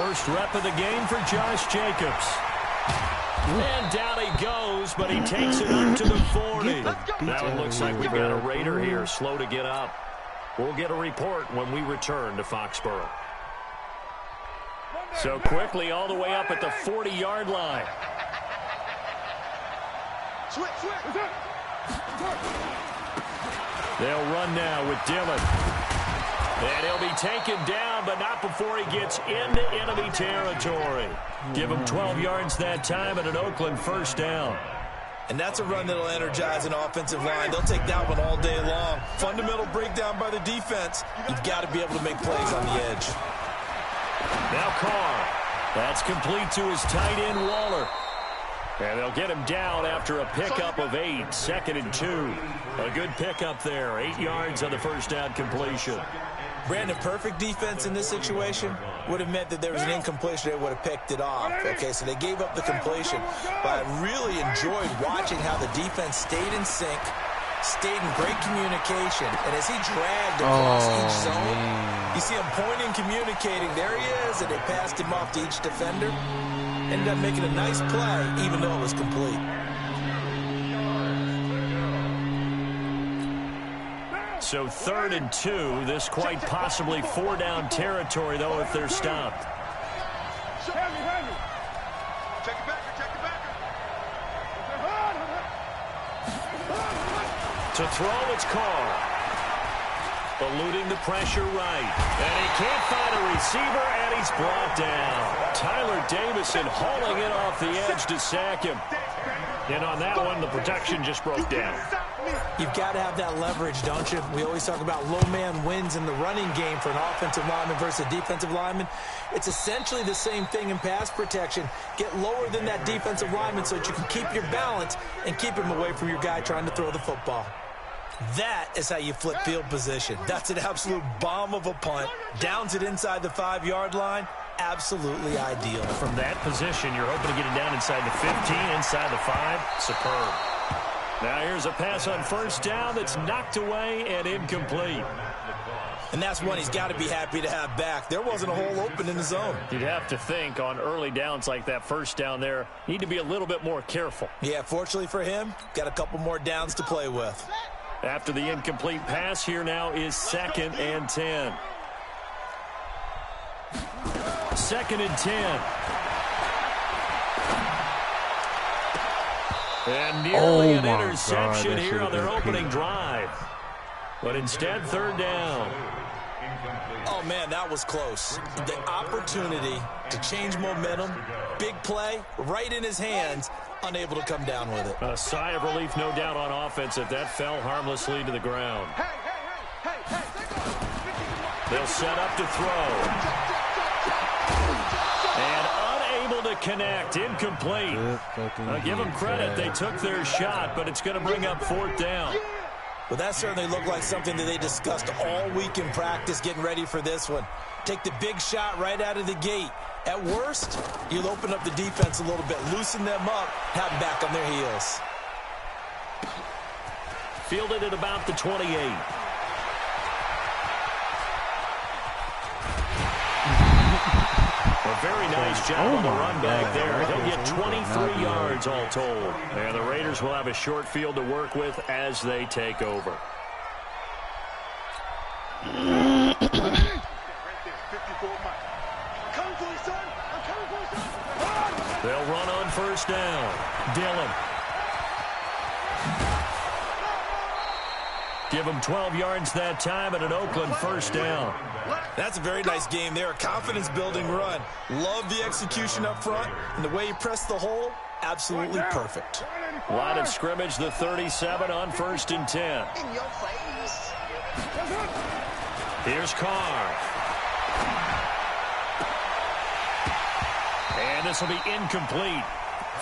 First rep of the game for Josh Jacobs. And down he goes, but he takes it up to the 40. Now it looks like we've got a Raider here, slow to get up. We'll get a report when we return to Foxborough. So quickly all the way up at the 40-yard line. They'll run now with Dillon. And he'll be taken down, but not before he gets into enemy territory. Give him 12 yards that time and an Oakland first down. And that's a run that'll energize an offensive line. They'll take that one all day long. Fundamental breakdown by the defense. You've got to be able to make plays on the edge. Now Carr. That's complete to his tight end, Waller. And they'll get him down after a pickup of 8, 2nd and 2. A good pickup there, 8 yards on the first down completion. Brandon, perfect defense in this situation would have meant that there was an incompletion. They would have picked it off. Okay, so they gave up the completion. But I really enjoyed watching how the defense stayed in sync, stayed in great communication. And as he dragged across each zone, you see him pointing, communicating. There he is, and they passed him off to each defender. Ended up making a nice play, even though it was complete. So 3rd and 2. This quite possibly 4-down territory, though, if they're stopped. To throw, it's Carr. Eluding the pressure right. And he can't find a receiver, and he's brought down. Tyler Davison hauling it off the edge to sack him. And on that one, the protection just broke down. You've got to have that leverage, don't you? We always talk about low man wins in the running game for an offensive lineman versus a defensive lineman. It's essentially the same thing in pass protection. Get lower than that defensive lineman so that you can keep your balance and keep him away from your guy trying to throw the football. That is how you flip field position. That's an absolute bomb of a punt. Downs it inside the 5-yard line. Absolutely ideal. From that position, you're hoping to get it down inside the 15, inside the 5. Superb. Now here's a pass on first down that's knocked away and incomplete. And that's one he's got to be happy to have back. There wasn't a hole open in the zone. You'd have to think on early downs like that first down there, need to be a little bit more careful. Yeah, fortunately for him, got a couple more downs to play with. After the incomplete pass, here now is 2nd and 10. 2nd and 10. And nearly an interception here on their opening drive. But instead, 3rd down. Oh, man, that was close. The opportunity to change momentum, big play, right in his hands, unable to come down with it. A sigh of relief, no doubt, on offense if that fell harmlessly to the ground. They'll set up to throw. And unable to connect, incomplete. Give them credit, they took their shot, but it's going to bring up 4th down. Well, that certainly looked like something that they discussed all week in practice getting ready for this one. Take the big shot right out of the gate. At worst, you'll open up the defense a little bit, loosen them up, have them back on their heels. Fielded at about the 28. A very nice job on the run back there. He'll get 23 yards all told. And the Raiders will have a short field to work with as they take over. They'll run on first down. Dillon. Give them 12 yards that time and an Oakland first down. That's a very nice game there. A confidence-building run. Love the execution up front. And the way he pressed the hole, absolutely perfect. Line of scrimmage, the 37 on 1st and 10. Here's Carr. And this will be incomplete.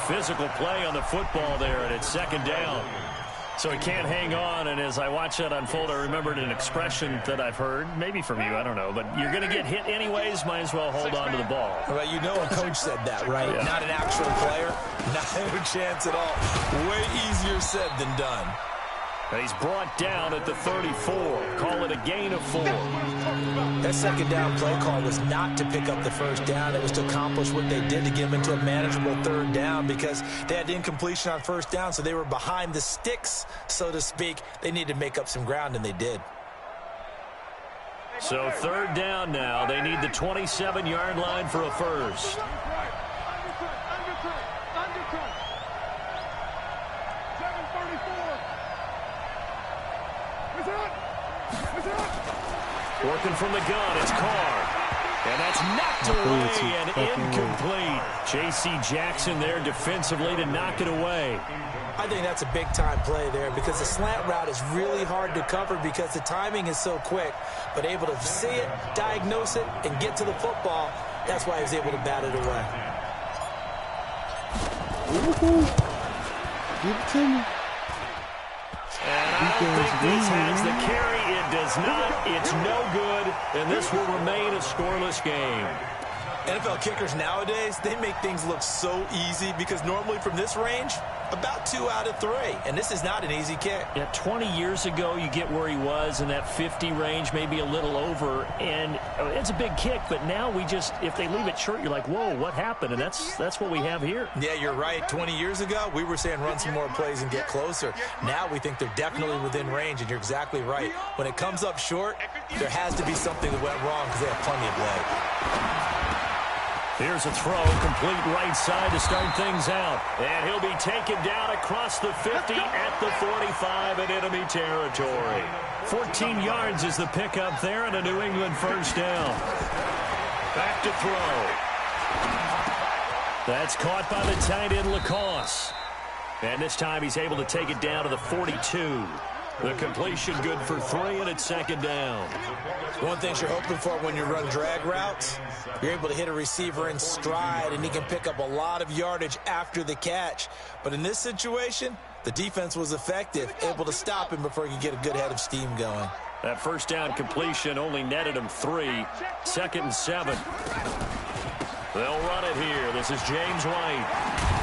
Physical play on the football there, and it's 2nd down. So he can't hang on, and as I watch that unfold, I remembered an expression that I've heard, maybe from you, I don't know, but you're going to get hit anyways, might as well hold on to the ball. Well, you know a coach said that, right? Yeah. Not an actual player, not a chance at all. Way easier said than done. And he's brought down at the 34. Call it a gain of 4. That second down play call was not to pick up the first down. It was to accomplish what they did to get them into a manageable third down because they had incompletion on first down, so they were behind the sticks, so to speak. They needed to make up some ground, and they did. So third down now. They need the 27-yard line for a first. Working from the gun, it's Carr. And that's knocked away and incomplete. J.C. Jackson there defensively to knock it away. I think that's a big-time play there because the slant route is really hard to cover because the timing is so quick. But able to see it, diagnose it, and get to the football, that's why he was able to bat it away. Give it to me. And I don't think this has the carry. It does not. It's no good. And this will remain a scoreless game. NFL kickers nowadays, they make things look so easy because normally from this range, about 2 out of 3. And this is not an easy kick. Yeah, 20 years ago, you get where he was in that 50 range, maybe a little over. And it's a big kick, but now we just, if they leave it short, you're like, whoa, what happened? And that's what we have here. Yeah, you're right. 20 years ago, we were saying run some more plays and get closer. Now we think they're definitely within range, and you're exactly right. When it comes up short, there has to be something that went wrong because they have plenty of leg. Here's a throw, complete right side to start things out. And he'll be taken down across the 50 at the 45 in enemy territory. 14 yards is the pickup there and a New England first down. Back to throw. That's caught by the tight end, Lacoste. And this time he's able to take it down to the 42. The completion good for 3, and it's second down. One thing you're hoping for when you run drag routes, you're able to hit a receiver in stride, and he can pick up a lot of yardage after the catch. But in this situation, the defense was effective, able to stop him before he could get a good head of steam going. That first down completion only netted him 3. Second and 7. They'll run it here. This is James White.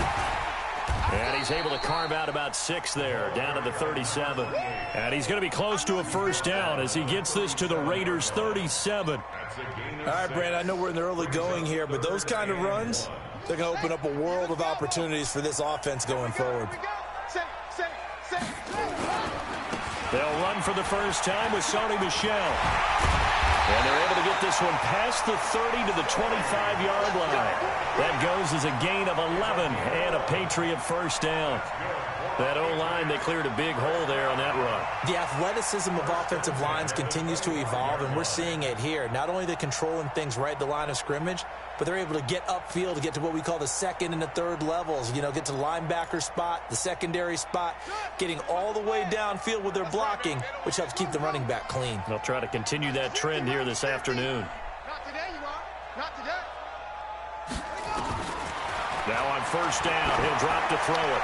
And he's able to carve out about 6 there, down to the 37. And he's going to be close to a first down as he gets this to the Raiders' 37. All right, Brandon, I know we're in the early going here, but those kind of runs, they're going to open up a world of opportunities for this offense going forward. They'll run for the first time with Sony Michel. And they're able to get this one past the 30 to the 25-yard line. That goes as a gain of 11 and a Patriot first down. That O-line, they cleared a big hole there on that run. The athleticism of offensive lines continues to evolve, and we're seeing it here. Not only they're controlling things right at the line of scrimmage, but they're able to get upfield to get to what we call the second and the third levels. You know, get to the linebacker spot, the secondary spot, getting all the way downfield with their blocking, which helps keep the running back clean. They'll try to continue that trend here this afternoon. Not today, you are. Not today. Now on first down, he'll drop to throw it.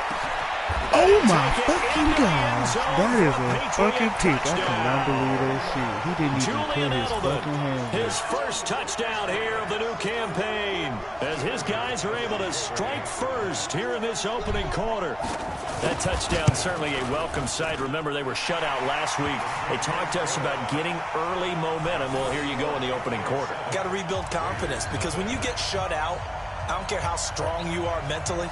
Oh my fucking God. That is a fucking pick. I cannot believe that shit. He didn't even put his fucking hand. His first touchdown here of the new campaign as his guys are able to strike first here in this opening quarter. That touchdown certainly a welcome sight. Remember, they were shut out last week. They talked to us about getting early momentum. Well, here you go in the opening quarter. Got to rebuild confidence because when you get shut out, I don't care how strong you are mentally,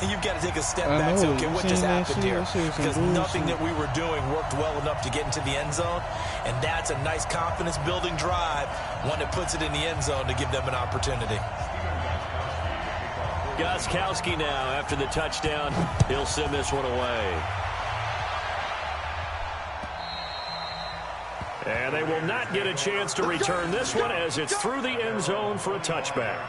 you've got to take a step back and say, okay, what just happened here? Because nothing that we were doing worked well enough to get into the end zone, and that's a nice confidence-building drive, one that puts it in the end zone to give them an opportunity. Gostkowski now, after the touchdown, he'll send this one away. And they will not get a chance to return this one as it's through the end zone for a touchback.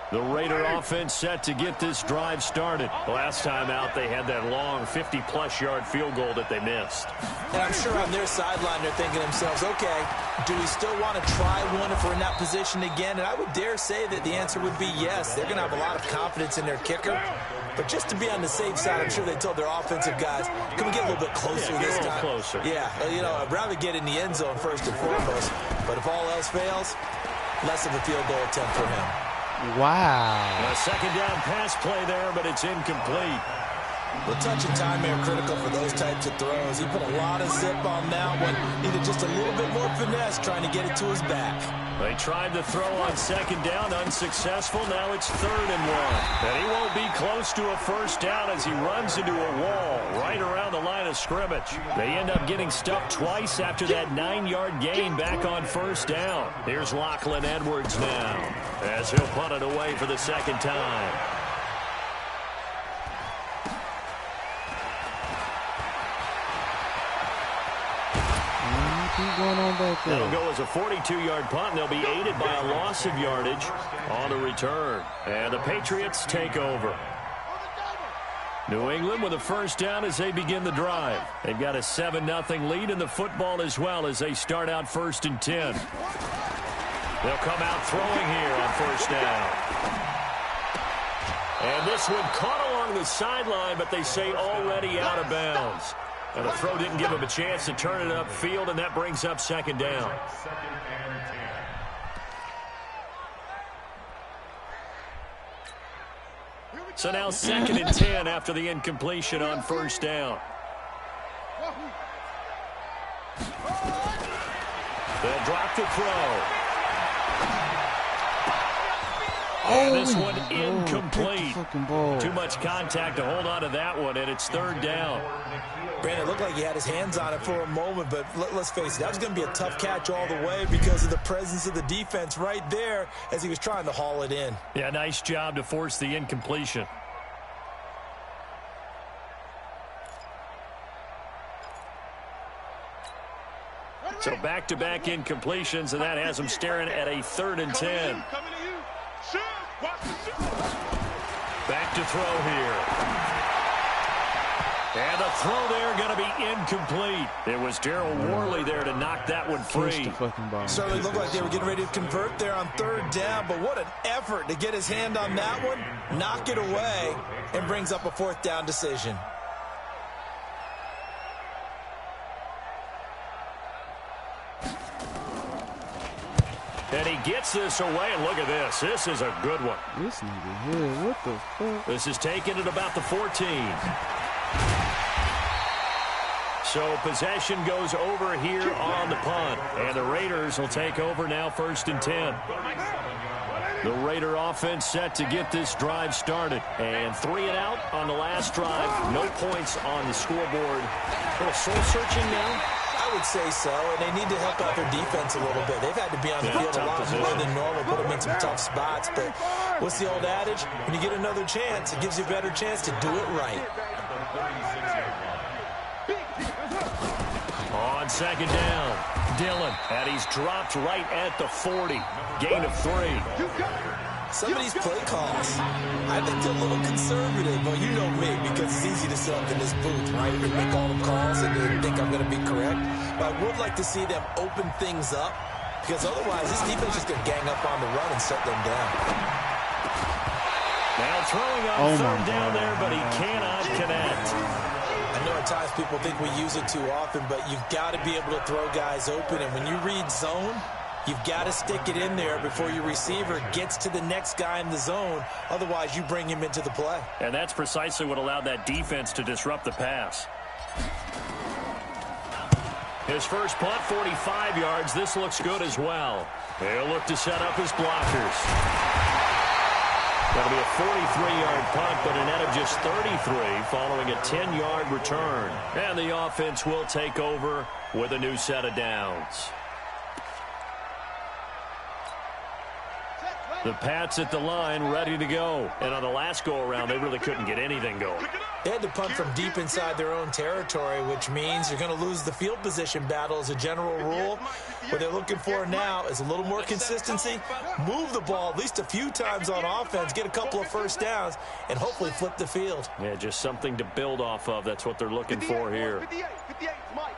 The Raider offense set to get this drive started. Last time out, they had that long 50-plus yard field goal that they missed. And I'm sure on their sideline, they're thinking to themselves, okay, do we still want to try one if we're in that position again? And I would dare say that the answer would be yes. They're going to have a lot of confidence in their kicker. But just to be on the safe side, I'm sure they told their offensive guys, can we get a little bit closer this time? Closer. Yeah, you know, I'd rather get in the end zone first and foremost. But if all else fails, less of a field goal attempt for him. Wow. A second down pass play there, but it's incomplete. Well, touch and time are critical for those types of throws. He put a lot of zip on that one. Needed just a little bit more finesse trying to get it to his back. They tried to throw on second down, unsuccessful. Now it's 3rd and 1. And he won't be close to a first down as he runs into a wall right around the line of scrimmage. They end up getting stuffed twice after that 9-yard gain back on first down. Here's Lachlan Edwards now as he'll punt it away for the second time. Going on back there. That'll go as a 42-yard punt, and they'll be aided by a loss of yardage on the return. And the Patriots take over. New England with a first down as they begin the drive. They've got a 7-0 lead in the football as well as they start out 1st and 10. They'll come out throwing here on first down. And this one caught along the sideline, but they say already out of bounds. And the throw didn't give him a chance to turn it upfield, and that brings up second down. So now 2nd and 10 after the incompletion on first down. They'll drop the throw. And this one incomplete. Too much contact to hold on to that one, and it's 3rd down. Brandon, it looked like he had his hands on it for a moment, but let's face it, that was going to be a tough catch all the way because of the presence of the defense right there as he was trying to haul it in. Yeah, nice job to force the incompletion. So back-to-back incompletions, and that has him staring at a 3rd and 10. Back to throw here. And the throw there going to be incomplete. It was Darryl Worley there to knock that one free. Certainly looked like they were getting ready to convert there on 3rd down, but what an effort to get his hand on that one, knock it away, and brings up a 4th down decision. And he gets this away, and look at this. This is a good one. This nigga here, what the fuck? This is taken at about the 14. So possession goes over here on the punt. And the Raiders will take over now 1st and 10. The Raider offense set to get this drive started. And 3 and out on the last drive. No points on the scoreboard. A little soul-searching now. I would say so, and they need to help out their defense a little bit. They've had to be on the field a lot more than normal, put them in some tough spots. But what's the old adage? When you get another chance, it gives you a better chance to do it right. On second down, Dillon, and he's dropped right at the 40. Gain of 3. Some of these play calls, I think they're a little conservative. Well, you know me, because it's easy to sit up in this booth, right, and make all the calls and think I'm going to be correct. But I would like to see them open things up, because otherwise this defense is going to gang up on the run and shut them down. Now throwing on 3rd down there, but he cannot connect. I know at times people think we use it too often, but you've got to be able to throw guys open. And when you read zone, you've got to stick it in there before your receiver gets to the next guy in the zone. Otherwise, you bring him into the play. And that's precisely what allowed that defense to disrupt the pass. His first punt, 45 yards. This looks good as well. He'll look to set up his blockers. That'll be a 43-yard punt, but a net of just 33 following a 10-yard return. And the offense will take over with a new set of downs. The Pats at the line, ready to go. And on the last go-around, they really couldn't get anything going. They had to punt from deep inside their own territory, which means you're going to lose the field position battle as a general rule. What they're looking for now is a little more consistency, move the ball at least a few times on offense, get a couple of first downs, and hopefully flip the field. Yeah, just something to build off of. That's what they're looking for here. 58, Mike.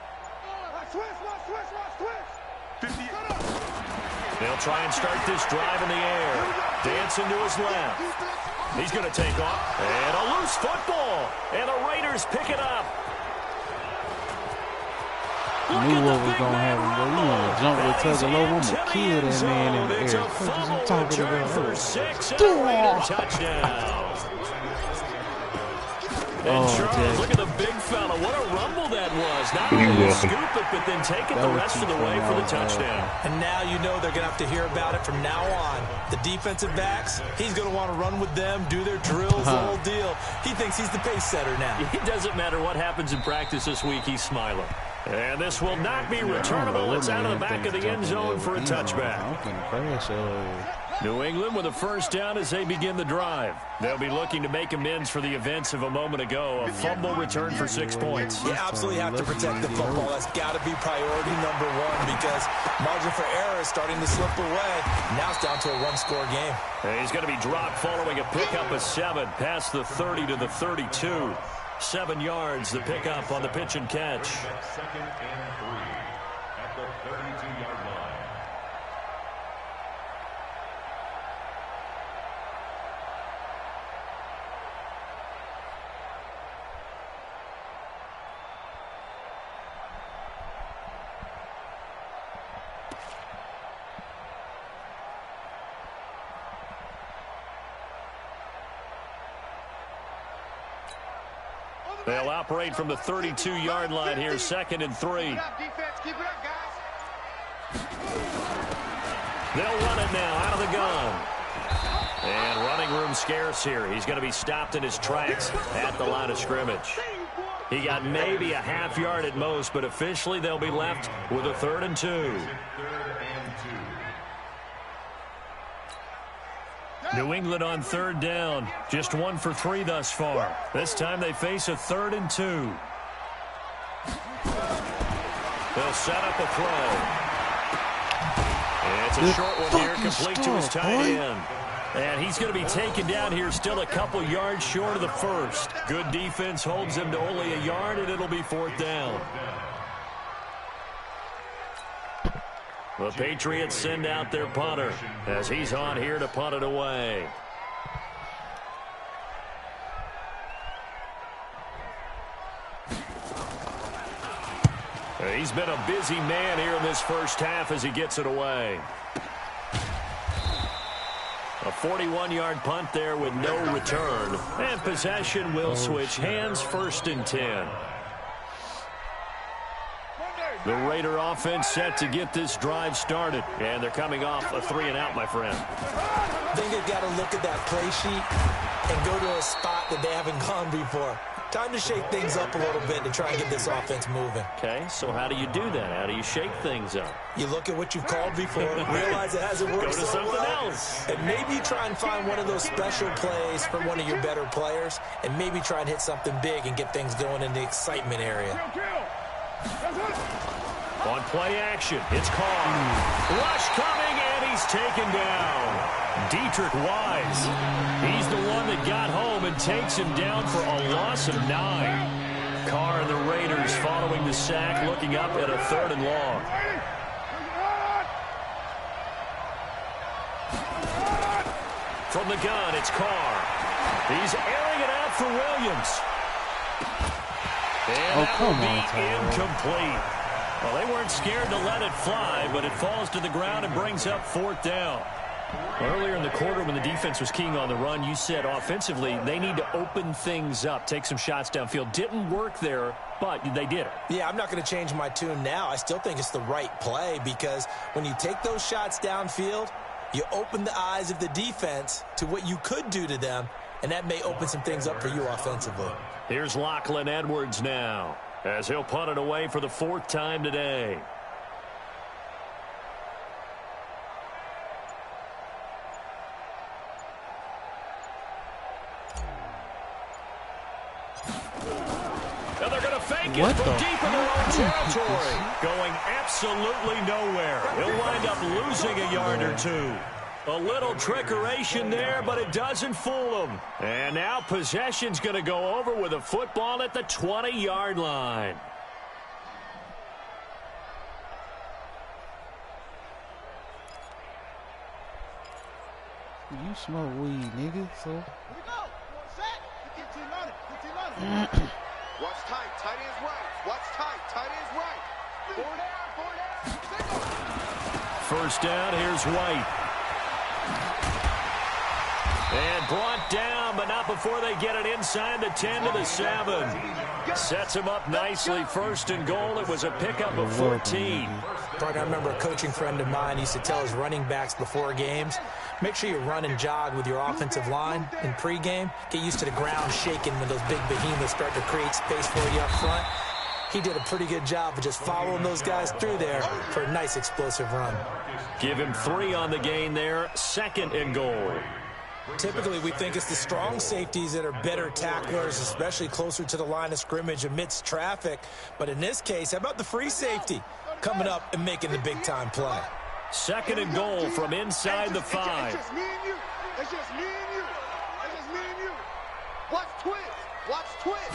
They'll try and start this drive in the air. Dancing to his left. He's going to take off. And a loose football. And the Raiders pick it up. Knew what was going to happen, but you want to jump with Tagovailoa. I'm going to kill that man in the air. What you talking about? Touchdown. And Charles, look at the big fella. What a rumble that was. Not only scoop it, but then take it the rest of the way for the touchdown. And now you know they're going to have to hear about it from now on. The defensive backs, he's going to want to run with them, do their drills, the whole deal. He thinks he's the pace setter now. It doesn't matter what happens in practice this week. He's smiling. And this will not be returnable. It's out of the back of the end zone for a touchback. New England with a first down as they begin the drive. They'll be looking to make amends for the events of a moment ago. A fumble return for 6 points. You absolutely have to protect the football. That's got to be priority number one because margin for error is starting to slip away. Now it's down to a one-score game. And he's going to be dropped following a pickup of 7 past the 30 to the 32. 7 yards, the pickup on the pitch and catch. 2nd and 3 at the 32-yard line. They'll operate from the 32-yard line here, 2nd and 3. Keep it up, defense. Keep it up, guys. They'll run it now out of the gun. And running room scarce here. He's going to be stopped in his tracks at the line of scrimmage. He got maybe a half yard at most, but officially they'll be left with a 3rd and 2. New England on 3rd down. Just 1 for 3 thus far. This time they face a 3rd and 2. They'll set up a throw. And it's a short one here, complete to his tight end. And he's going to be taken down here, still a couple yards short of the first. Good defense holds him to only a yard, and it'll be 4th down. The Patriots send out their punter as he's on here to punt it away. He's been a busy man here in this first half as he gets it away. A 41-yard punt there with no return. And possession will switch hands, 1st and 10. The Raider offense set to get this drive started. And they're coming off a 3-and-out, my friend. I think they've got to look at that play sheet and go to a spot that they haven't gone before. Time to shake things up a little bit to try and get this offense moving. Okay, so how do you do that? How do you shake things up? You look at what you've called before, realize it hasn't worked Go to so something well, else. and maybe try and find one of those special plays from one of your better players, and maybe try and hit something big and get things going in the excitement area. On play action, it's called. Rush coming, and he's taken down. Dietrich Wise. He's the one that got home and takes him down for a loss of 9. Carr and the Raiders following the sack, looking up at a 3rd and long. From the gun, it's Carr. He's airing it out for Williams. And that will be incomplete. Well, they weren't scared to let it fly, but it falls to the ground and brings up 4th down. Earlier in the quarter when the defense was keying on the run, you said offensively they need to open things up, take some shots downfield. Didn't work there, but they did it. Yeah, I'm not going to change my tune now. I still think it's the right play because when you take those shots downfield, you open the eyes of the defense to what you could do to them, and that may open some things up for you offensively. Here's Lachlan Edwards now as he'll punt it away for the 4th time today. And they're going to fake it from deep in their own territory. Going absolutely nowhere. He'll wind up losing a yard or 2. A little trickeration there, but it doesn't fool him. And now possession's going to go over with a football at the 20-yard line. You smoke weed, nigga, so. Here we go. Set. Get team on it. Get team on it. Watch tight. Tight ends right. Watch tight. Tight ends right. Four down. Four down. First down, here's White. And brought down, but not before they get it inside the 10 to the 7. Sets him up nicely. First and goal. It was a pickup of 14. Partner, I remember a coaching friend of mine used to tell his running backs before games, make sure you run and jog with your offensive line in pregame. Get used to the ground shaking when those big behemoths start to create space for you up front. He did a pretty good job of just following those guys through there for a nice explosive run. Give him 3 on the gain there. Second and goal. Typically, we think it's the strong safeties that are better tacklers, especially closer to the line of scrimmage amidst traffic. But in this case, how about the free safety coming up and making the big-time play? Second and goal from inside the 5. It's just me and you. It's just me and you. It's just me and you. Watch twist. Watch twist.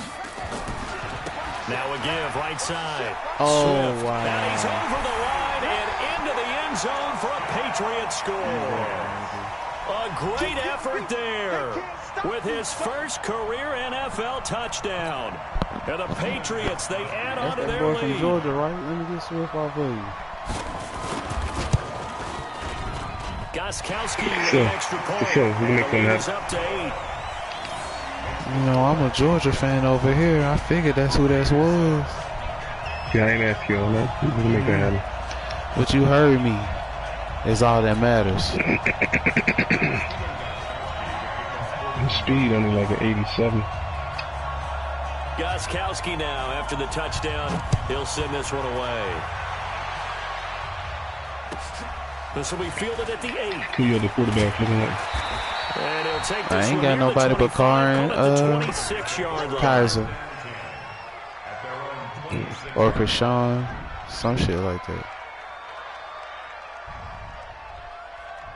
Now a give right side. Oh, Swift. wow. And he's over the line and into the end zone for a Patriot score. A great effort there with his first career NFL touchdown. And the Patriots, they add on to That's that their boy lead. from Georgia, right? Let me get Swift off of you. Goskowski with an extra point. Sure, we can make The them lead is happen. up to 8. You know, I'm a Georgia fan over here. I figured that's who that was. Yeah, I ain't ask you on that. We can make that happen. But you heard me. It's all that matters. The speed only like an 87. Goskowski now after the touchdown. He'll send this one away. This will be fielded at the 8. Who you the quarterback looking like? And he'll take I this ain't one got near nobody the but Carr and 26-yard line. Kaiser. Or Krishan. Some shit like that.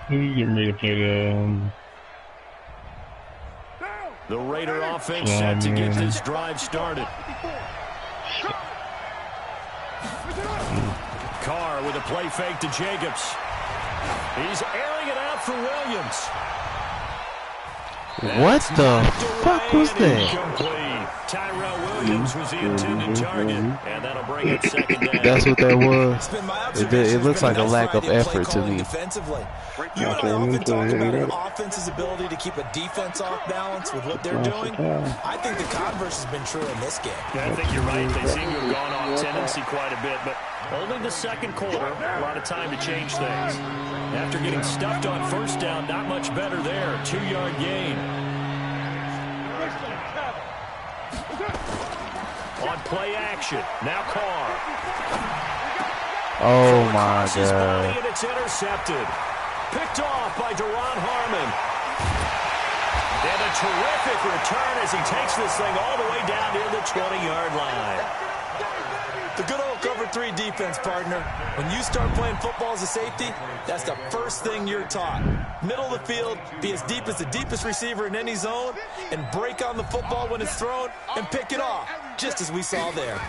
Who you getting ready to play The Raider offense set to get this drive started. Carr with a play fake to Jacobs. He's airing it out for Williams. What the fuck was that? Incomplete. Tyrell Williams was the intended target, and that'll bring it second down. That's what that was. It's been my observation. It looks It's been like a nice lack of variety effort play to calling me. Defensively. You and I often talk about an offense's ability to keep a defense off balance with what they're doing. I think the converse has been true in this game. Yeah, I think you're right. They seem to have gone off tendency quite a bit, but only the second quarter. A lot of time to change things. After getting stuffed on first down, not much better there. 2-yard gain. On play action. Now Carr. Oh my Across his body, god. and it's intercepted. Picked off by Deron Harmon. And a terrific return as he takes this thing all the way down to the 20-yard line. The good old cover 3 defense, partner. When you start playing football as a safety, that's the first thing you're taught. Middle of the field, be as deep as the deepest receiver in any zone, and break on the football when it's thrown and pick it off, just as we saw there.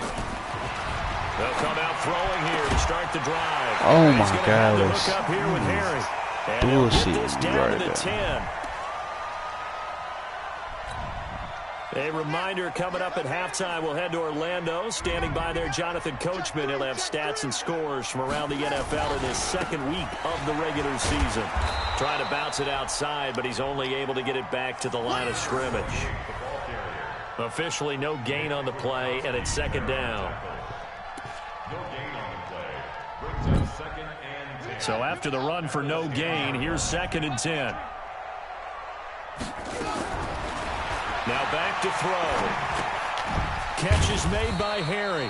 They'll come out throwing here to start the drive. Oh my He's gonna have the gosh. hook up here with Harry. And he'll get Bullshit this down right to the there. 10. A reminder coming up at halftime, we'll head to Orlando. Standing by there, Jonathan Coachman. He'll have stats and scores from around the NFL in his second week of the regular season. Trying to bounce it outside, but he's only able to get it back to the line of scrimmage. Officially no gain on the play, and it's second down. So after the run for no gain, here's 2nd and 10. Now back to throw. Catch is made by Harry.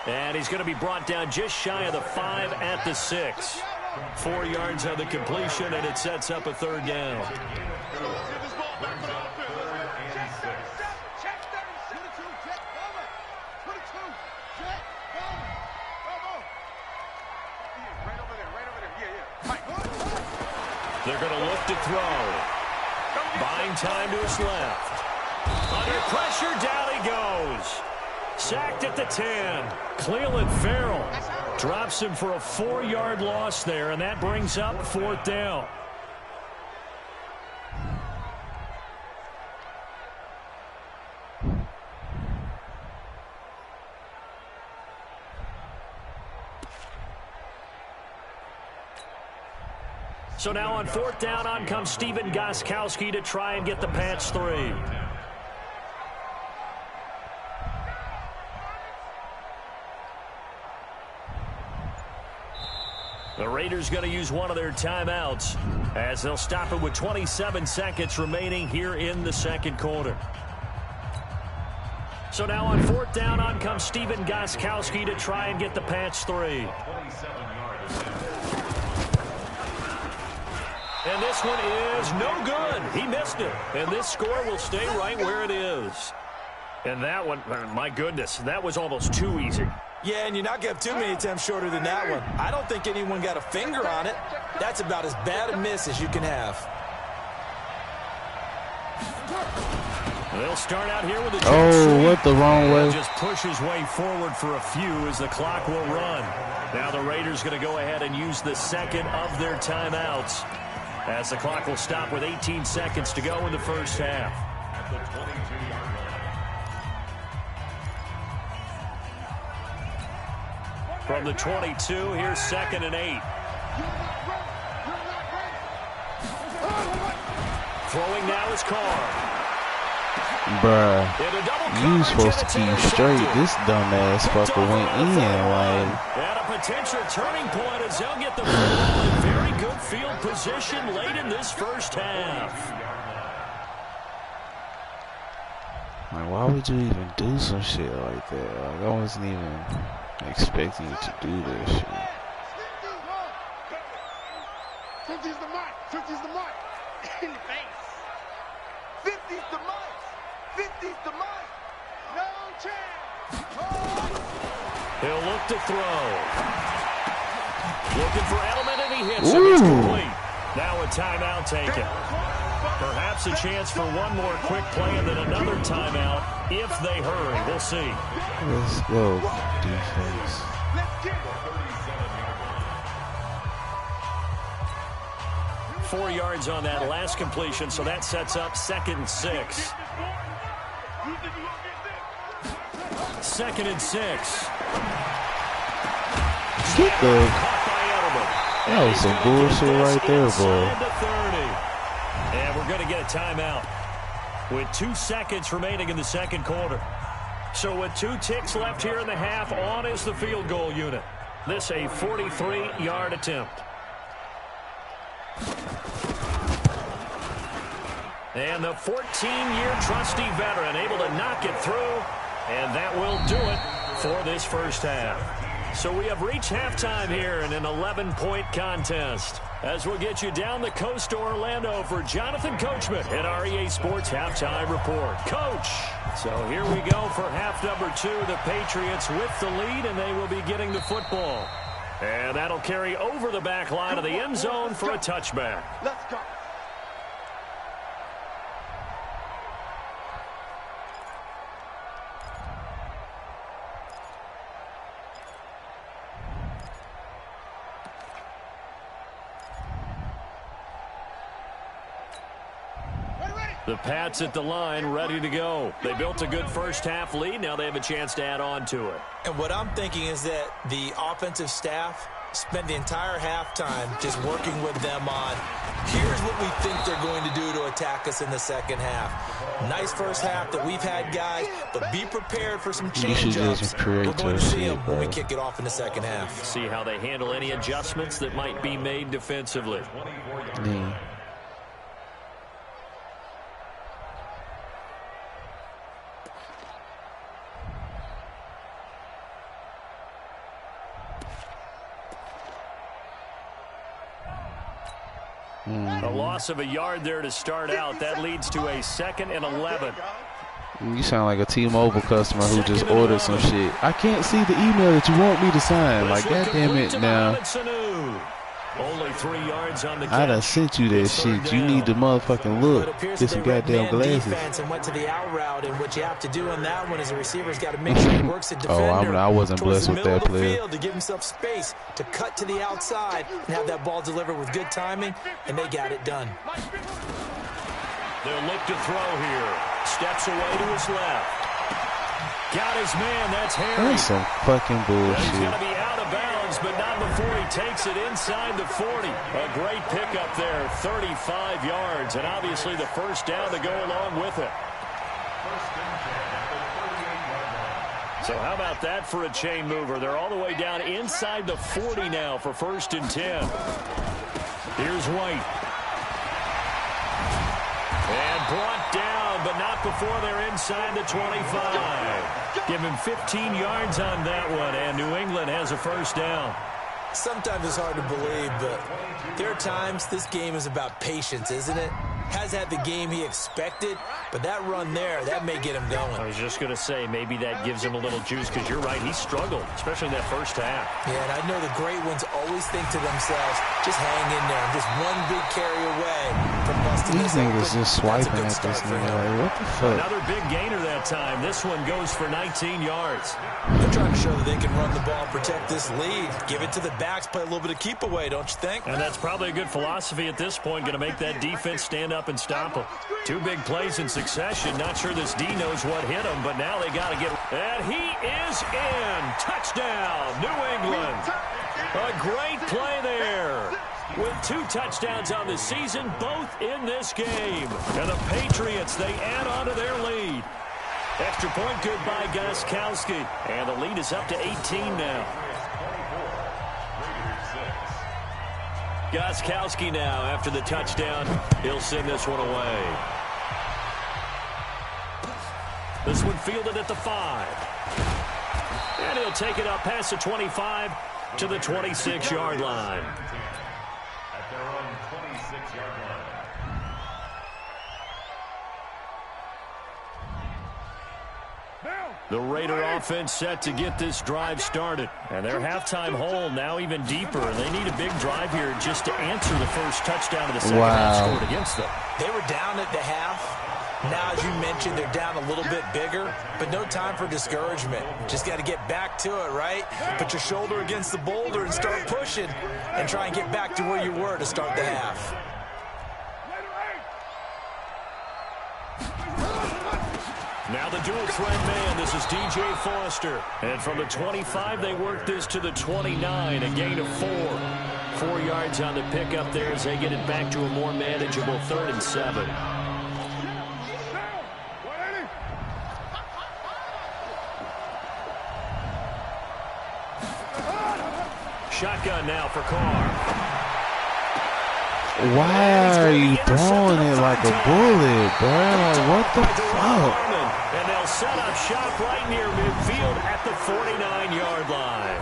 And he's going to be brought down just shy of the 5 at the 6. 4 yards on the completion, and it sets up a 3rd down. They're going to look to throw. Buying time to his left. Under pressure, down he goes. Sacked at the 10. Cleveland Farrell drops him for a 4-yard loss there, and that brings up 4th down. So now on 4th down, on comes Steven Gostkowski to try and get the Pats 3. The Raiders going to use one of their timeouts as they'll stop it with 27 seconds remaining here in the second quarter. So now on 4th down, on comes Steven Gostkowski to try and get the Pats 3. And this one is no good. He missed it. And this score will stay right where it is. And that one, my goodness, that was almost too easy. Yeah, and you're not going to have too many attempts shorter than that one. I don't think anyone got a finger on it. That's about as bad a miss as you can have. They'll start out here with a what the wrong way? Just push his way forward for a few as the clock will run. Now the Raiders going to go ahead and use the second of their timeouts as the clock will stop with 18 seconds to go in the first half. From the 22, here's 2nd and 8. Throwing now is Carr. Bruh, you supposed to keep straight. This dumbass fucker went in like. And a potential turning point as they'll get the ball in very good field position late in this first half. Like, why would you even do some shit like that? Like, I wasn't even expecting you to do this shit. 50's the mark. 50's the mark. In the face. 50's the mark. 50's the mark. No chance. He'll look to throw. Looking for Edelman, and he hits him. It's complete. Now a timeout taken. Perhaps a chance for one more quick play and then another timeout if they hurry. We'll see. Let's go, defense. Let's get it. 4 yards on that last completion, so that sets up 2nd and 6. 2nd and 6. Get the. That was some bullshit right there, bro. And we're going to get a timeout with 2 seconds remaining in the second quarter. So with 2 ticks left here in the half, on is the field goal unit. This a 43-yard attempt. And the 14-year trusty veteran able to knock it through, and that will do it for this first half. So we have reached halftime here in an 11-point contest. As we'll get you down the coast to Orlando for Jonathan Coachman at our EA Sports Halftime Report. Coach! So here we go for half number 2. The Patriots with the lead, and they will be getting the football. And that'll carry over the back line of the end zone for a touchback. Let's go. The Pats at the line, ready to go. They built a good first-half lead. Now they have a chance to add on to it. And what I'm thinking is that the offensive staff spent the entire halftime just working with them on, here's what we think they're going to do to attack us in the second half. Nice first half that we've had, guys, but be prepared for some change-ups. We're going to see them when we kick it off in the second half. See how they handle any adjustments that might be made defensively. Yeah. A loss of a yard there to start out. That leads to a 2nd and 11. You sound like a T-Mobile customer who just ordered some shit. I can't see the email that you want me to sign. Like, goddamn it now. Only 3 yards on the catch. I done sent you that shit. You need to motherfucking look. Get some goddamn glasses. And went to the out route, and what you have to do on that one is the receiver's got to make sure he works the defender. I wasn't blessed with that play. To give himself space to cut to the outside and have that ball delivered with good timing, and they got it done. They'll look to throw here. Steps away to his left. Got his man. That's Harry. That's some fucking bullshit. He's going to be out of bounds goes, but not before he takes it inside the 40. A great pickup there, 35 yards, and obviously the first down to go along with it. So how about that for a chain mover? They're all the way down inside the 40 now for 1st and 10. Here's White. And brought down, but not before they're inside the 25. Give him 15 yards on that one, and New England has a first down. Sometimes it's hard to believe, but there are times this game is about patience, isn't it? Has had the game he expected, but that run there, that may get him going. I was just going to say, maybe that gives him a little juice, because you're right, he struggled, especially in that first half. Yeah, and I know the great ones always think to themselves, just hang in there. I'm just one big carry away from busting these niggas just swiping at this nigga. Like, what the fuck? Another big gainer that time. This one goes for 19 yards. They're trying to show that they can run the ball, protect this lead. Give it to the backs, play a little bit of keep away, don't you think? And that's probably a good philosophy at this point, going to make that defense stand up and stop them. 2 big plays in succession. Not sure this D knows what hit him, but now they got to get... And he is in. Touchdown, New England. A great play there. With 2 touchdowns on the season, both in this game. And the Patriots, they add on to their lead. Extra point good by Gostkowski. And the lead is up to 18 now. Gostkowski now after the touchdown. He'll send this one away. This one fielded at the 5. And he'll take it up past the 25 to the 26-yard line. At their own 26-yard line. The Raider offense set to get this drive started. And their halftime hole now even deeper. They need a big drive here just to answer the first touchdown of the second half scored against them. They were down at the half. Now, as you mentioned, they're down a little bit bigger, but no time for discouragement. Just got to get back to it, right? Put your shoulder against the boulder and start pushing and try and get back to where you were to start the half. Now the dual threat man, this is DJ Foster. And from the 25, they work this to the 29, a gain of 4. 4 yards on the pickup there as they get it back to a more manageable 3rd and 7. Shotgun now for Carr. Why are you throwing it like a bullet, bro? Like, what the fuck? And they'll set up shop right near midfield at the 49-yard line.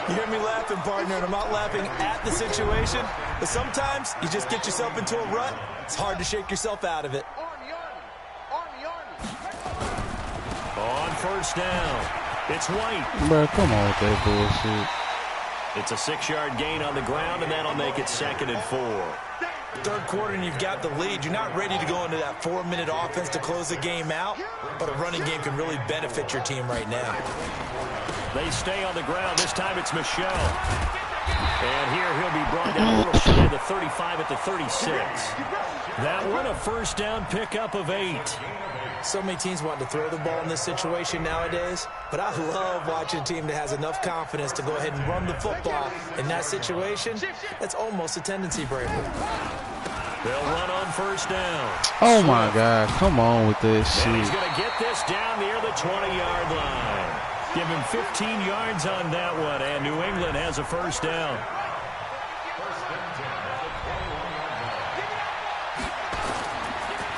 You hear me laughing, partner, and I'm not laughing at the situation, but sometimes you just get yourself into a rut. It's hard to shake yourself out of it. On first down, it's White. Bro, come on with that bullshit. It's a 6-yard gain on the ground, and that'll make it 2nd and 4. Third quarter, and you've got the lead. You're not ready to go into that 4-minute offense to close the game out, but a running game can really benefit your team right now. They stay on the ground. This time it's Michel. And here he'll be brought down a little shy of the 35 at the 36. That one, a first down pickup of 8. So many teams want to throw the ball in this situation nowadays, but I love watching a team that has enough confidence to go ahead and run the football. In that situation, that's almost a tendency breaker. They'll run on first down. Oh, my God. Come on with this shit. And he's going to get this down near the 20-yard line. Give him 15 yards on that one, and New England has a first down.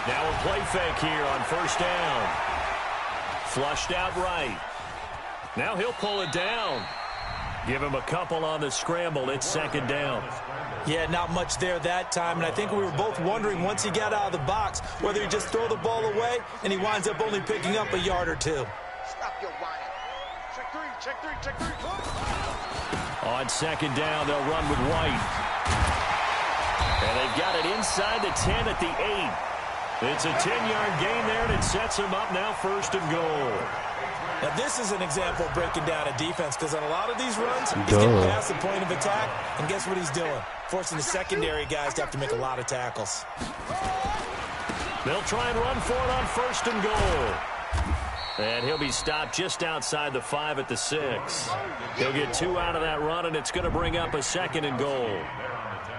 Now a play fake here on first down. Flushed out right. Now he'll pull it down. Give him a couple on the scramble. It's 2nd down. Yeah, not much there that time, and I think we were both wondering once he got out of the box whether he'd just throw the ball away, and he winds up only picking up a yard or 2. Stop your whining. Check 3, check 3, check 3. On 2nd down, they'll run with White. And they've got it inside the 10 at the 8. It's a 10-yard gain there, and it sets him up now 1st and goal. Now, this is an example of breaking down a defense, because on a lot of these runs, he's getting past the point of attack, and guess what he's doing? Forcing the secondary guys to have to make a lot of tackles. They'll try and run for it on 1st and goal. And he'll be stopped just outside the 5 at the 6. He'll get 2 out of that run, and it's going to bring up a 2nd and goal.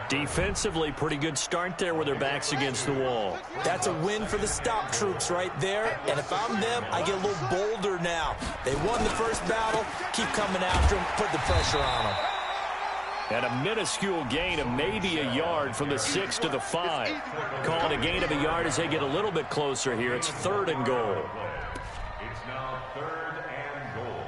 Defensively, pretty good start there with their backs against the wall. That's a win for the stop troops right there. And if I'm them, I get a little bolder now. They won the first battle. Keep coming after them. Put the pressure on them. And a minuscule gain of maybe a yard from the 6 to the 5. Calling a gain of a yard as they get a little bit closer here. It's 3rd and goal. It's now 3rd and goal.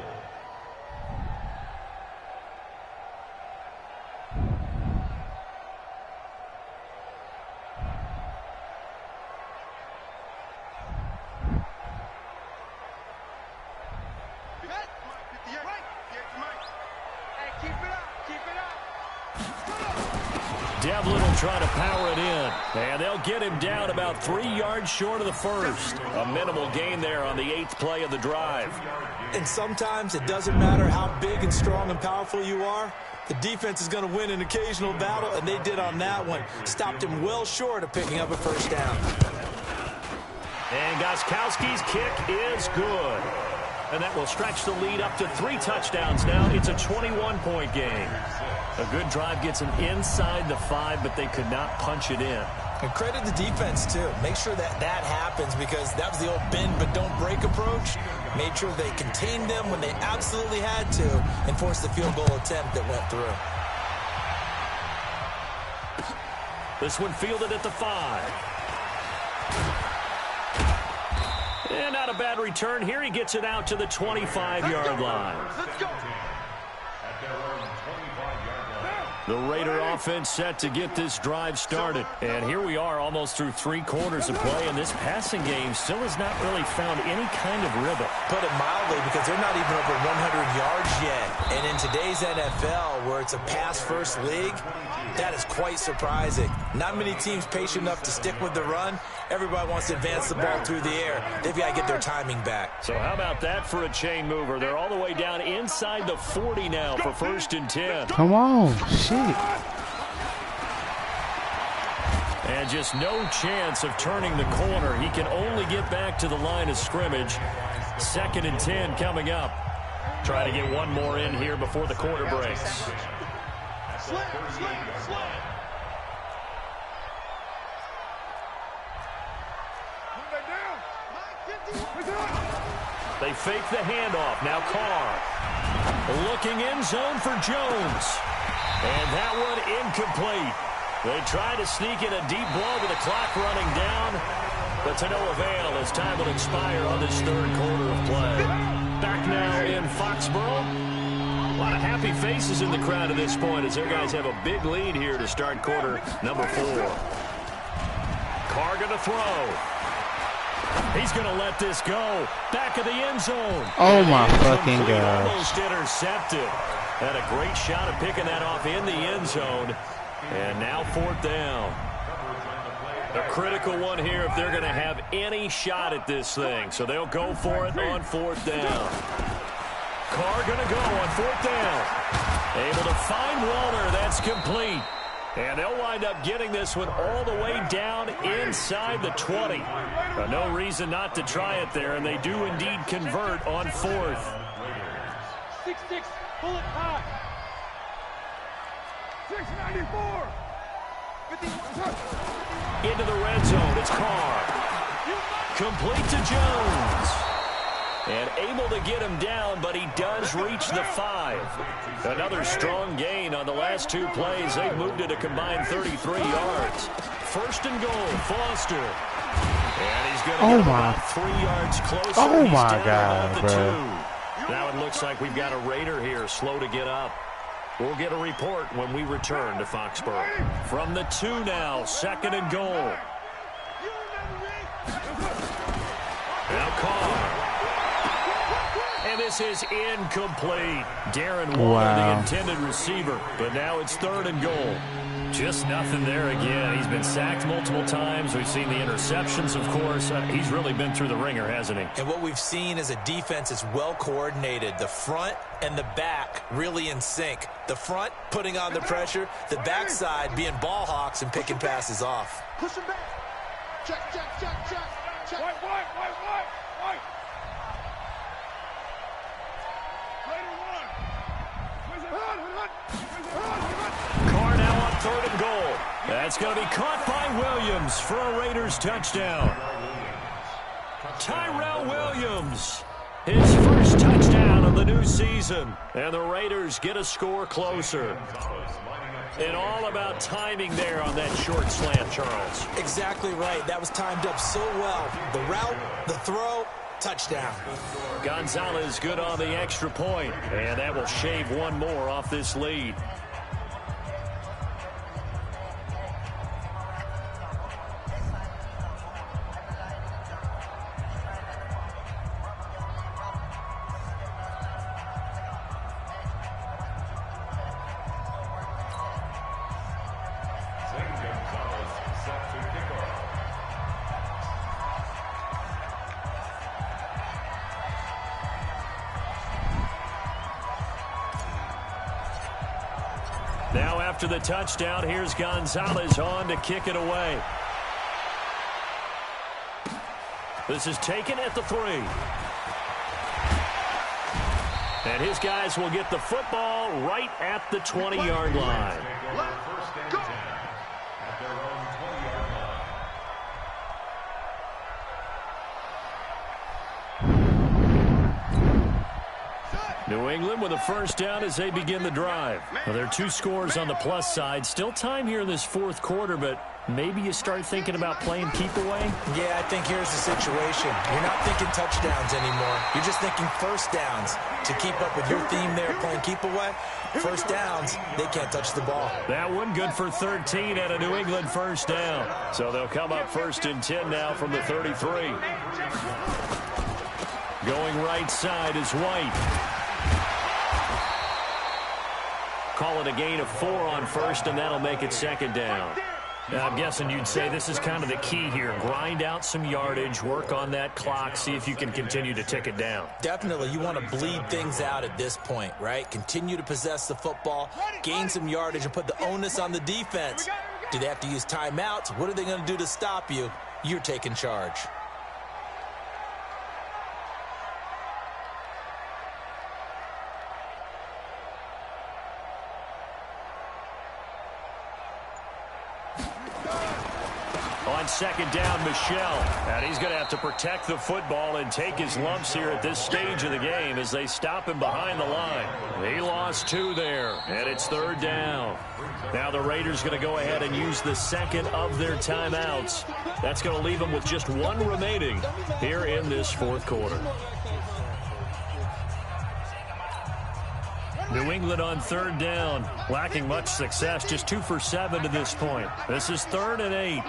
Devlin will try to power it in. And they'll get him down about 3 yards short of the first. A minimal gain there on the 8th play of the drive. And sometimes it doesn't matter how big and strong and powerful you are. The defense is going to win an occasional battle, and they did on that one. Stopped him well short of picking up a first down. And Gostkowski's kick is good. And that will stretch the lead up to 3 touchdowns now. It's a 21-point game. A good drive gets them inside the 5, but they could not punch it in. And credit the defense, too. Make sure that happens, because that was the old bend but don't break approach. Made sure they contained them when they absolutely had to and forced the field goal attempt that went through. This one fielded at the 5. And not a bad return here. He gets it out to the 25-yard line. Let's go. The Raider offense set to get this drive started. And here we are almost through 3 quarters of play, and this passing game still has not really found any kind of rhythm. Put it mildly, because they're not even over 100 yards yet. And in today's NFL, where it's a pass-first league, that is quite surprising. Not many teams patient enough to stick with the run. Everybody wants to advance the ball through the air. They've got to get their timing back. So how about that for a chain mover? They're all the way down inside the 40 now for 1st and 10. Come on, shit. And just no chance of turning the corner. He can only get back to the line of scrimmage. 2nd and 10 coming up. Try to get one more in here before the quarter breaks. They fake the handoff. Now Carr. Looking end zone for Jones. And that one incomplete. They try to sneak in a deep ball with the clock running down, but to no avail as time will expire on this 3rd quarter of play. Back now in Foxborough. A lot of happy faces in the crowd at this point as their guys have a big lead here to start quarter number 4. Carr going to throw. He's going to let this go. Back of the end zone. Oh, my fucking God. Almost intercepted. Had a great shot at picking that off in the end zone. And now 4th down. A critical one here if they're going to have any shot at this thing. So they'll go for it on 4th down. Carr going to go on 4th down. Able to find Walter. That's complete. And they'll wind up getting this one all the way down inside the 20. No reason not to try it there, and they do indeed convert on 4th. 6-6, pull it high. 694. Into the red zone, it's Carr. Complete to Jones. And able to get him down, but he does reach the 5. Another strong gain on the last 2 plays. They've moved it a combined 33 yards. 1st and goal, Foster. And he's going to get about 3 yards closer. Oh, he's my down God, about the bro. 2. Now it looks like we've got a Raider here, slow to get up. We'll get a report when we return to Foxborough. From the 2 now, 2nd and goal. Now Carr. And this is incomplete. Darren Waller, the intended receiver. But now it's 3rd and goal. Just nothing there again. He's been sacked multiple times. We've seen the interceptions, of course. He's really been through the ringer, hasn't he? And what we've seen is a defense that's well coordinated. The front and the back really in sync. The front putting on the pressure. The backside being ball hawks and picking passes off. Push him back. Check. White. That's going to be caught by Williams for a Raiders touchdown. Tyrell Williams, his first touchdown of the new season. And the Raiders get a score closer. And all about timing there on that short slant, Charles. Exactly right. That was timed up so well. The route, the throw, touchdown. Gonzalez good on the extra point. And that will shave one more off this lead. Now after the touchdown, here's Gonzalez on to kick it away. This is taken at the 3. And his guys will get the football right at the 20-yard line. New England with a first down as they begin the drive. Well, there are 2 scores on the plus side. Still time here in this fourth quarter, but maybe you start thinking about playing keep away? Yeah, I think here's the situation. You're not thinking touchdowns anymore. You're just thinking first downs. To keep up with your theme there, playing keep away, first downs, they can't touch the ball. That one good for 13 at a New England first down. So they'll come up first and 10 now from the 33. Going right side is White. Call it a gain of 4 on first, and that'll make it second down. Now, I'm guessing you'd say this is kind of the key here. Grind out some yardage, work on that clock, see if you can continue to tick it down. Definitely. You want to bleed things out at this point, right? Continue to possess the football, gain some yardage, and put the onus on the defense. Do they have to use timeouts? What are they going to do to stop you? You're taking charge. On second down, Michel. And he's going to have to protect the football and take his lumps here at this stage of the game as they stop him behind the line. He lost 2 there, and it's third down. Now the Raiders going to go ahead and use the second of their timeouts. That's going to leave them with just 1 remaining here in this fourth quarter. New England on third down, lacking much success, just 2 for 7 to this point. This is 3rd and 8.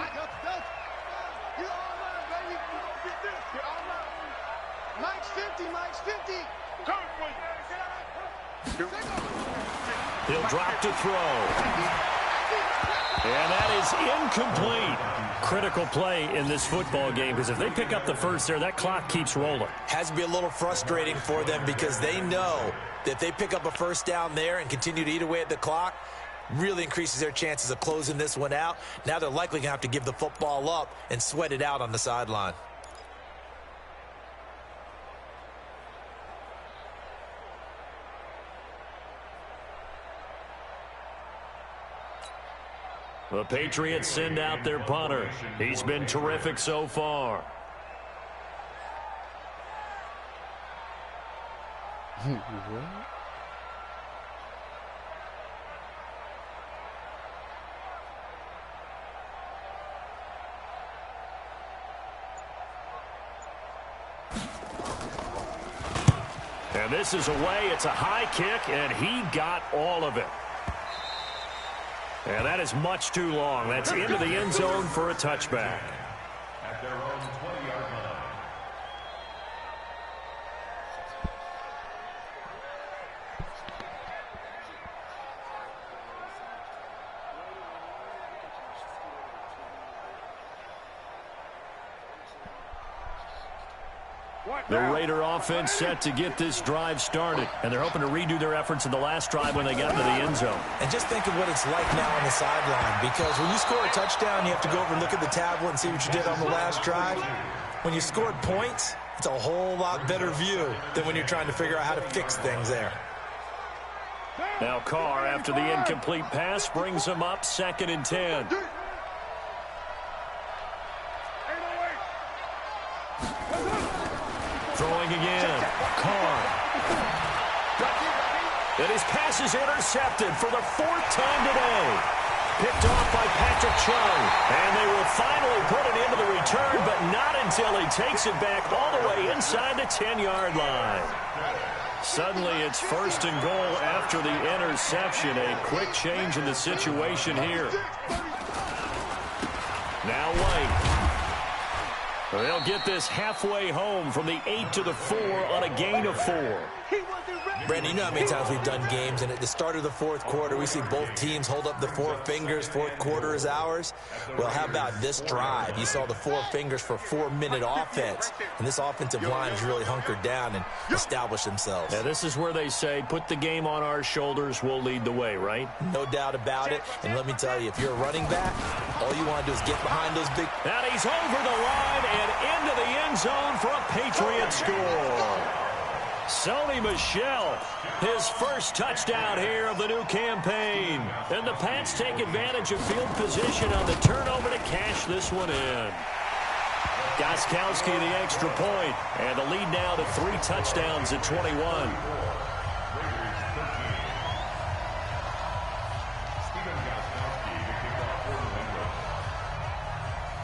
He'll drop to throw. And that is incomplete. Critical play in this football game, because if they pick up the first there, that clock keeps rolling. Has to be a little frustrating for them because they know that if they pick up a first down there and continue to eat away at the clock, really increases their chances of closing this one out. Now they're likely going to have to give the football up and sweat it out on the sideline. The Patriots send out their punter. He's been terrific so far. And this is away. It's a high kick, and he got all of it. And that is much too long. That's into the end zone for a touchback. At their own 20-yard line. The Raider offense set to get this drive started, and they're hoping to redo their efforts in the last drive when they got into the end zone. And just think of what it's like now on the sideline, because when you score a touchdown, you have to go over and look at the tablet and see what you did on the last drive. When you scored points, it's a whole lot better view than when you're trying to figure out how to fix things there. Now Carr, after the incomplete pass, brings them up 2nd and 10. Carr. And his pass is intercepted for the 4th time today. Picked off by Patrick Chung. And they will finally put it into the return, but not until he takes it back all the way inside the 10-yard line. Suddenly it's 1st and goal after the interception. A quick change in the situation here. Now White. They'll get this halfway home from the 8 to the 4 on a gain of 4. Brandon, you know how many times we've done games, and at the start of the 4th quarter, we see both teams hold up the 4 fingers, 4th quarter is ours. Well, how about this drive? You saw the 4 fingers for 4-minute offense, and this offensive line has really hunkered down and established themselves. Now, this is where they say, put the game on our shoulders, we'll lead the way, right? No doubt about it, and let me tell you, if you're a running back, all you want to do is get behind those big... And he's over the line and into the end zone for a Patriot score. Sony Michel, his first touchdown here of the new campaign. And the Pats take advantage of field position on the turnover to cash this one in. Gostkowski the extra point, and the lead now to 3 touchdowns at 21.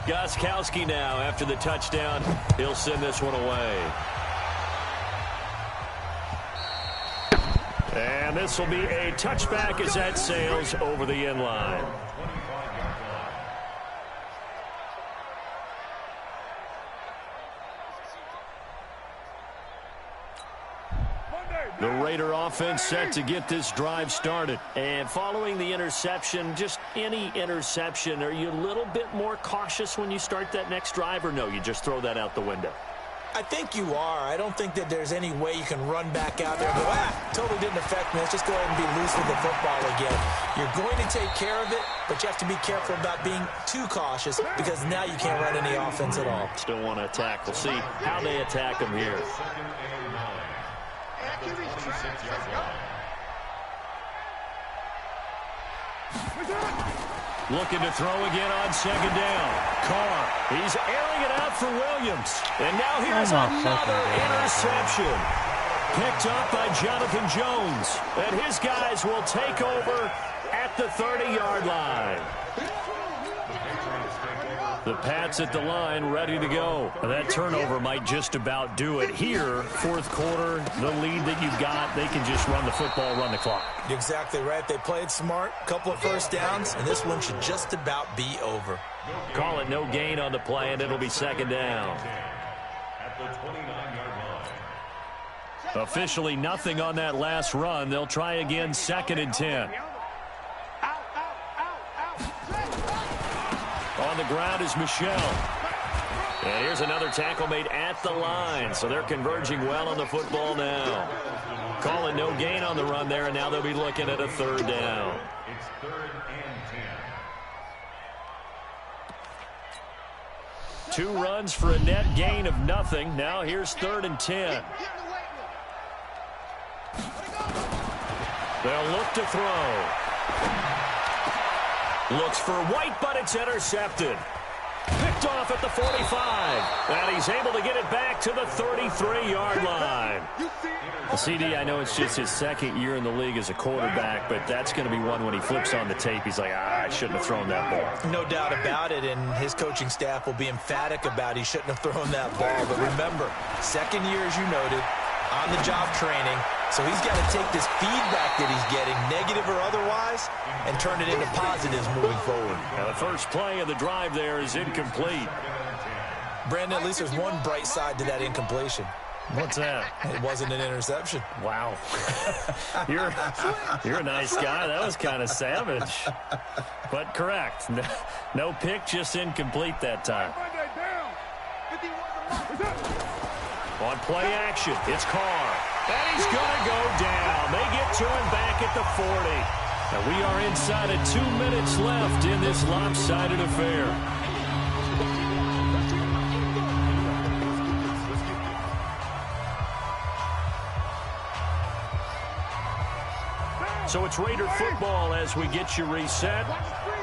Gostkowski now after the touchdown. He'll send this one away. And this will be a touchback as that sails over the end line. The Raider offense set to get this drive started. And following the interception, just any interception, are you a little bit more cautious when you start that next drive, or no, you just throw that out the window? I think you are. I don't think that there's any way you can run back out there and go, totally didn't affect me. Let's just go ahead and be loose with the football again. You're going to take care of it, but you have to be careful about being too cautious because now you can't run any offense at all. Still want to attack. We'll see how they attack them here. Looking to throw again on 2nd down. Carr, he's airing it out for Williams. And now here's another interception. Picked up by Jonathan Jones. And his guys will take over at the 30-yard line. The Pats at the line ready to go. That turnover might just about do it here. 4th quarter, the lead that you've got, they can just run the football, run the clock. You're exactly right. They played smart, couple of first downs, and this one should just about be over. Call it no gain on the play, and it'll be 2nd down. Officially nothing on that last run. They'll try again 2nd and 10. On the ground is Michel. And here's another tackle made at the line. So they're converging well on the football now. Calling no gain on the run there, and now they'll be looking at a 3rd down. It's 3rd and 10. 2 runs for a net gain of nothing. Now here's 3rd and 10. They'll look to throw. Looks for White, but it's intercepted. Picked off at the 45. And he's able to get it back to the 33-yard line. The CD, I know it's just his 2nd year in the league as a quarterback, but that's going to be one when he flips on the tape. He's like, I shouldn't have thrown that ball. No doubt about it, and his coaching staff will be emphatic about he shouldn't have thrown that ball. But remember, 2nd year, as you noted, on-the-job training. So he's got to take this feedback that he's getting, negative or otherwise, and turn it into positives moving forward. Now the first play of the drive there is incomplete. Brandon, at least there's one bright side to that incompletion. What's that? It wasn't an interception. Wow. You're a nice guy. That was kind of savage. But correct. No pick, just incomplete that time. On play action, it's Carr. And he's going to go down. They get to him back at the 40. And we are inside of 2 minutes left in this lopsided affair. So it's Raider football as we get you reset.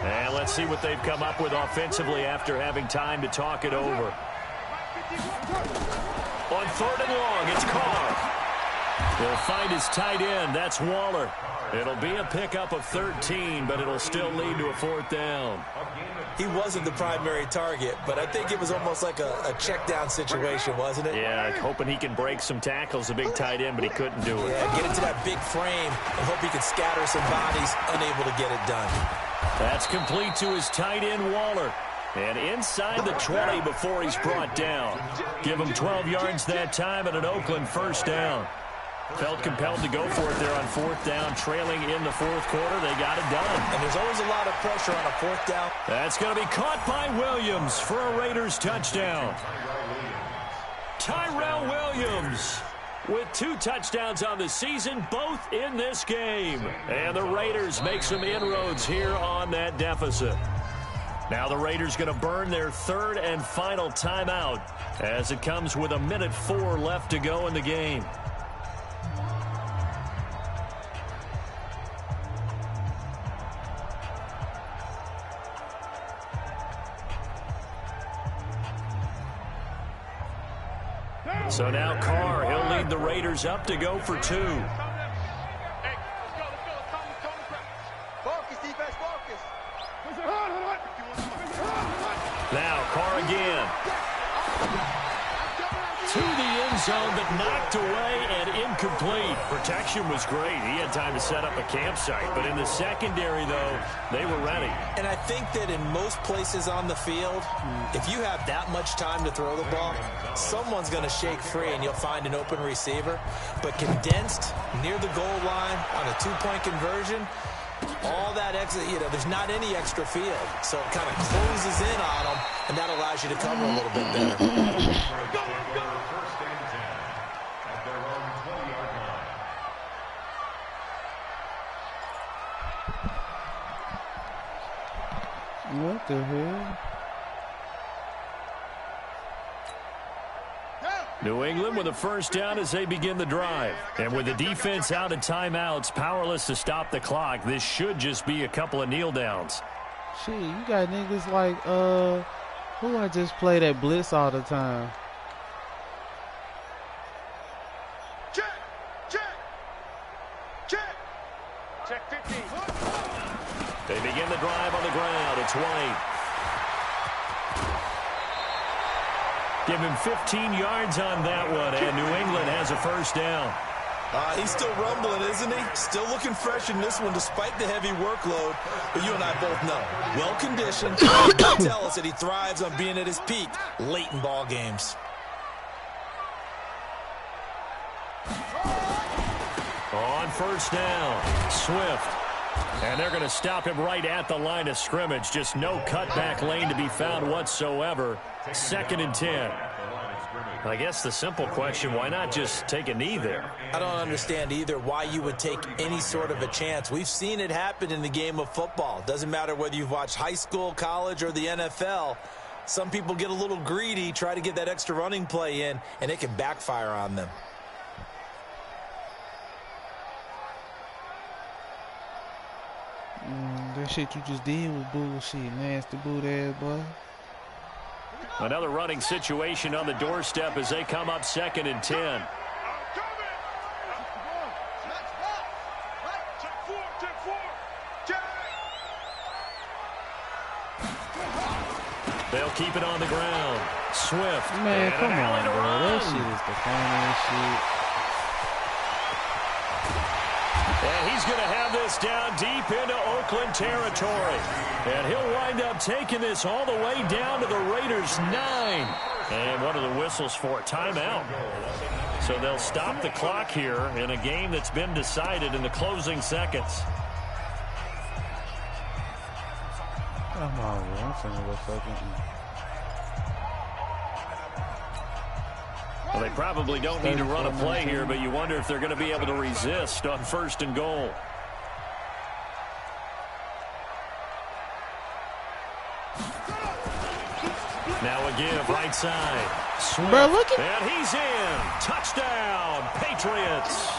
And let's see what they've come up with offensively after having time to talk it over. On 3rd and long, it's Carr. He'll find his tight end. That's Waller. It'll be a pickup of 13, but it'll still lead to a 4th down. He wasn't the primary target, but I think it was almost like a check down situation, wasn't it? Yeah, hoping he can break some tackles, a big tight end, but he couldn't do it. Yeah, get into that big frame and hope he can scatter some bodies, unable to get it done. That's complete to his tight end, Waller. And inside the 20 before he's brought down. Give him 12 yards that time and an Oakland 1st down. Felt compelled to go for it there on 4th down, trailing in the 4th quarter. They got it done. And there's always a lot of pressure on a 4th down. That's going to be caught by Williams for a Raiders touchdown. Tyrell Williams with 2 touchdowns on the season, both in this game. And the Raiders make some inroads here on that deficit. Now the Raiders going to burn their 3rd and final timeout as it comes with 1:04 left to go in the game. So now Carr, he'll lead the Raiders up to go for 2. Now Carr again. To the end zone, but knocked away and incomplete. Protection was great. He had time to set up a campsite. But in the secondary, though, they were ready. And I think that in most places on the field, if you have that much time to throw the ball, someone's going to shake free and you'll find an open receiver. But condensed near the goal line on a 2-point conversion, all that extra, there's not any extra field. So it kind of closes in on them, and that allows you to cover a little bit better. What the hell? New England with a 1st down as they begin the drive. And with the defense out of timeouts, powerless to stop the clock, this should just be a couple of kneel downs. Shit, you got niggas like, who I just play that blitz all the time? Check 15. They begin the drive on the ground. It's White. Give him 15 yards on that one, and New England has a 1st down. He's still rumbling, isn't he? Still looking fresh in this one despite the heavy workload. But you and I both know, well-conditioned, tell us that he thrives on being at his peak late in ball games. On 1st down, Swift. And they're going to stop him right at the line of scrimmage. Just no cutback lane to be found whatsoever. 2nd and 10. I guess the simple question, why not just take a knee there? I don't understand either why you would take any sort of a chance. We've seen it happen in the game of football. Doesn't matter whether you've watched high school, college, or the NFL. Some people get a little greedy, try to get that extra running play in, and it can backfire on them. That shit you just did was bullshit. Nasty boot ass boy. Another running situation on the doorstep as they come up 2nd and 10. They'll keep it on the ground. Swift. Man, come on, bro. That shit is the funniest shit. And he's going to have this down deep into Oakland territory. And he'll wind up taking this all the way down to the Raiders' 9. And what are the whistles for? Timeout. So they'll stop the clock here in a game that's been decided in the closing seconds. Come on, bro. I'm finna go fucking eat. Well, they probably don't need to run a play here, but you wonder if they're going to be able to resist on 1st and goal. Now a give right side. Swift. Bro, look at... And he's in. Touchdown, Patriots.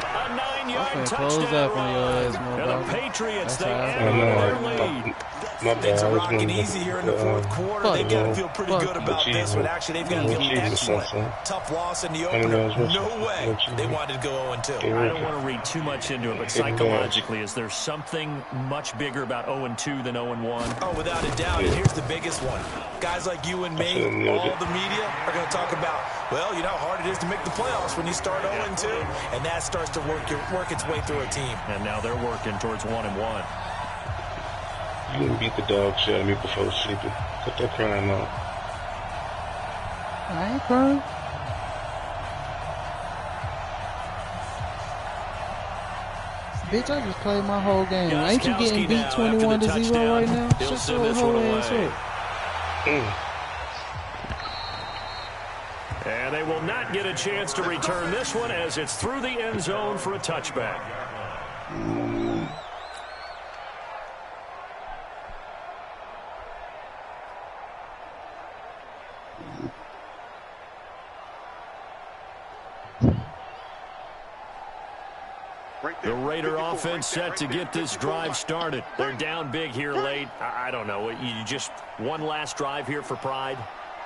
A 9-yard touchdown close up run. on your ass, and the Patriots, they I add know. their lead. My Things bad. I are was rocking going easy here in the fourth quarter. They've got to feel pretty good about this one. Actually, they've got to feel excellent. Tough loss in the opener. No way. They wanted to go 0-2. I don't want to read too much into it, but psychologically, is there something much bigger about 0-2 than 0-1? Oh, without a doubt. And here's the biggest one. Guys like you and me, all the media are going to talk about, well, you know how hard it is to make the playoffs when you start 0-2, and that starts to work its way through a team. And now they're working towards 1-1. You didn't beat the dog shit out of me before sleeping. Cut that crying out. I ain't crying. Bitch, I just played my whole game. Ain't you getting beat 21-0 right now? Shut your whole ass up. And they will not get a chance to return this one as it's through the end zone for a touchback. The Raider offense set to get this drive started. They're down big here late. I don't know. You just one last drive here for pride?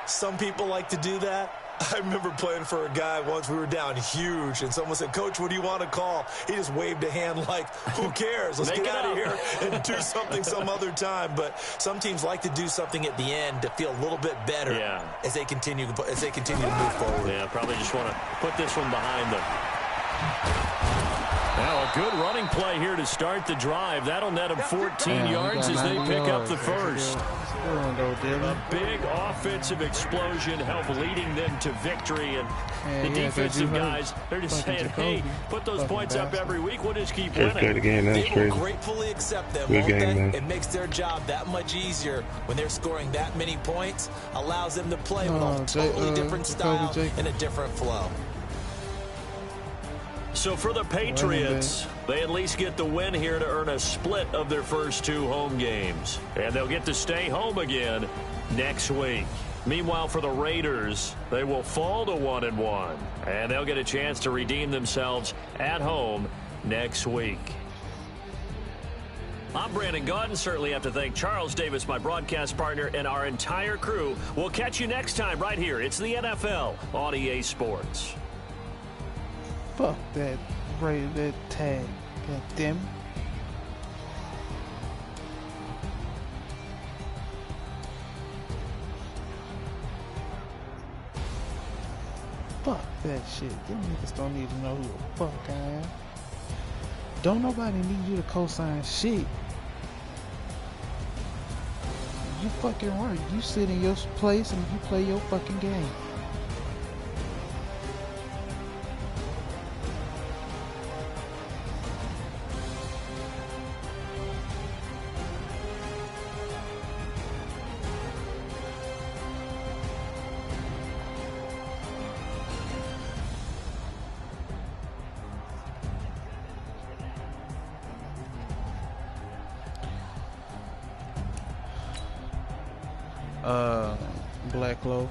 Some people like to do that. I remember playing for a guy once. We were down huge, and someone said, "Coach, what do you want to call?" He just waved a hand like, who cares? Let's get out of here and do something some other time. But some teams like to do something at the end to feel a little bit better as they continue to move forward. Yeah, probably just want to put this one behind them. Now a good running play here to start the drive. That'll net them 14 yards as they pick up the first. A big offensive explosion help leading them to victory. And the defensive guys, they're just saying, hey, put those points up every week. We'll just keep winning. They will gratefully accept them, won't they? It makes their job that much easier when they're scoring that many points. Allows them to play with a totally different style and a different flow. So for the Patriots, they at least get the win here to earn a split of their first 2 home games. And they'll get to stay home again next week. Meanwhile, for the Raiders, they will fall to 1-1. And they'll get a chance to redeem themselves at home next week. I'm Brandon Gaudin. Certainly have to thank Charles Davis, my broadcast partner, and our entire crew. We'll catch you next time right here. It's the NFL on EA Sports. Fuck that that tag. God damn it. Fuck that shit. Them niggas don't need to know who the fuck I am. Don't nobody need you to co-sign shit. You fucking right. You sit in your place and you play your fucking game. Black Clover.